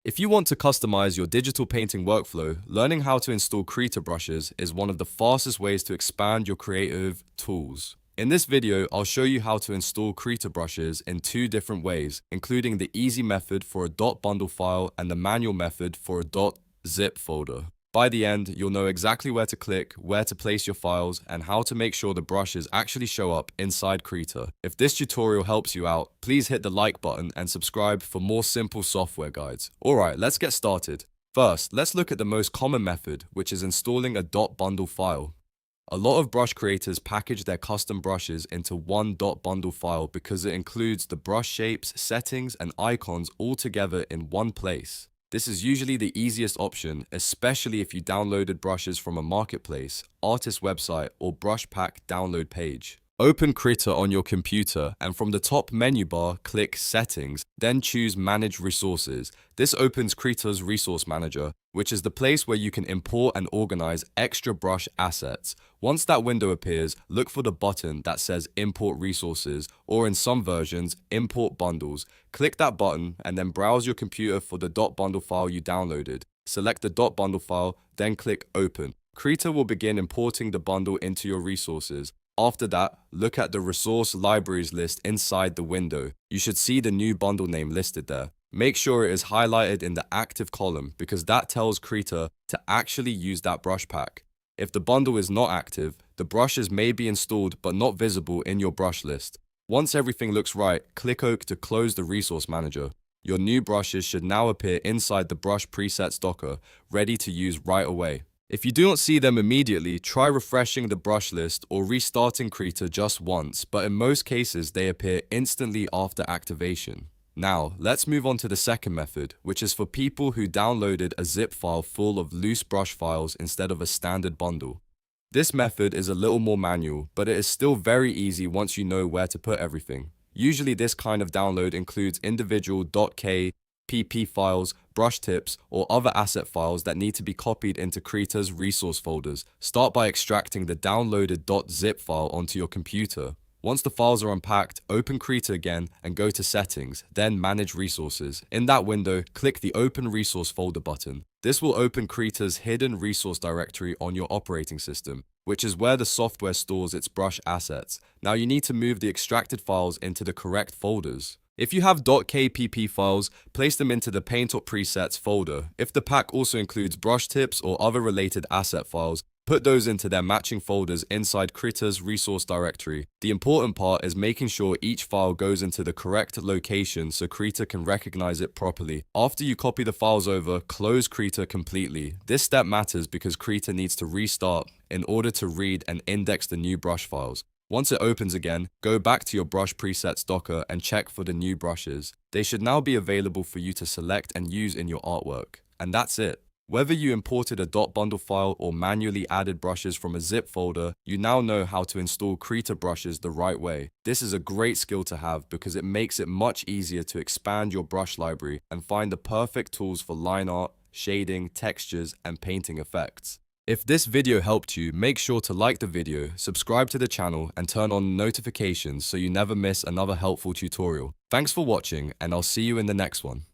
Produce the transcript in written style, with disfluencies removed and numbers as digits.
If you want to customize your digital painting workflow, learning how to install Krita brushes is one of the fastest ways to expand your creative tools. In this video, I'll show you how to install Krita brushes in two different ways, including the easy method for a .bundle file and the manual method for a .zip folder. By the end, you'll know exactly where to click, where to place your files, and how to make sure the brushes actually show up inside Krita. If this tutorial helps you out, please hit the like button and subscribe for more simple software guides. Alright, let's get started. First, let's look at the most common method, which is installing a .bundle file. A lot of brush creators package their custom brushes into one .bundle file because it includes the brush shapes, settings, and icons all together in one place. This is usually the easiest option, especially if you downloaded brushes from a marketplace, artist website, or brush pack download page. Open Krita on your computer and from the top menu bar, click Settings, then choose Manage Resources. This opens Krita's Resource Manager, which is the place where you can import and organize extra brush assets. Once that window appears, look for the button that says Import Resources, or in some versions, Import Bundles. Click that button and then browse your computer for the .bundle file you downloaded. Select the .bundle file, then click Open. Krita will begin importing the bundle into your resources. After that, look at the resource libraries list inside the window. You should see the new bundle name listed there. Make sure it is highlighted in the active column because that tells Krita to actually use that brush pack. If the bundle is not active, the brushes may be installed but not visible in your brush list. Once everything looks right, click OK to close the resource manager. Your new brushes should now appear inside the brush presets docker, ready to use right away. If you do not see them immediately, try refreshing the brush list or restarting Krita just once, but in most cases they appear instantly after activation. Now, let's move on to the second method, which is for people who downloaded a zip file full of loose brush files instead of a standard bundle. This method is a little more manual, but it is still very easy once you know where to put everything. Usually this kind of download includes individual .k, pp files, brush tips, or other asset files that need to be copied into Krita's resource folders. Start by extracting the downloaded .zip file onto your computer. Once the files are unpacked, open Krita again and go to Settings, then Manage Resources. In that window, click the Open Resource Folder button. This will open Krita's hidden resource directory on your operating system, which is where the software stores its brush assets. Now you need to move the extracted files into the correct folders. If you have .kpp files, place them into the Paintoppresets folder. If the pack also includes brush tips or other related asset files, put those into their matching folders inside Krita's resource directory. The important part is making sure each file goes into the correct location so Krita can recognize it properly. After you copy the files over, close Krita completely. This step matters because Krita needs to restart in order to read and index the new brush files. Once it opens again, go back to your brush presets docker and check for the new brushes. They should now be available for you to select and use in your artwork. And that's it. Whether you imported a .bundle file or manually added brushes from a zip folder, you now know how to install Krita brushes the right way. This is a great skill to have because it makes it much easier to expand your brush library and find the perfect tools for line art, shading, textures, and painting effects. If this video helped you, make sure to like the video, subscribe to the channel, and turn on notifications so you never miss another helpful tutorial. Thanks for watching, and I'll see you in the next one.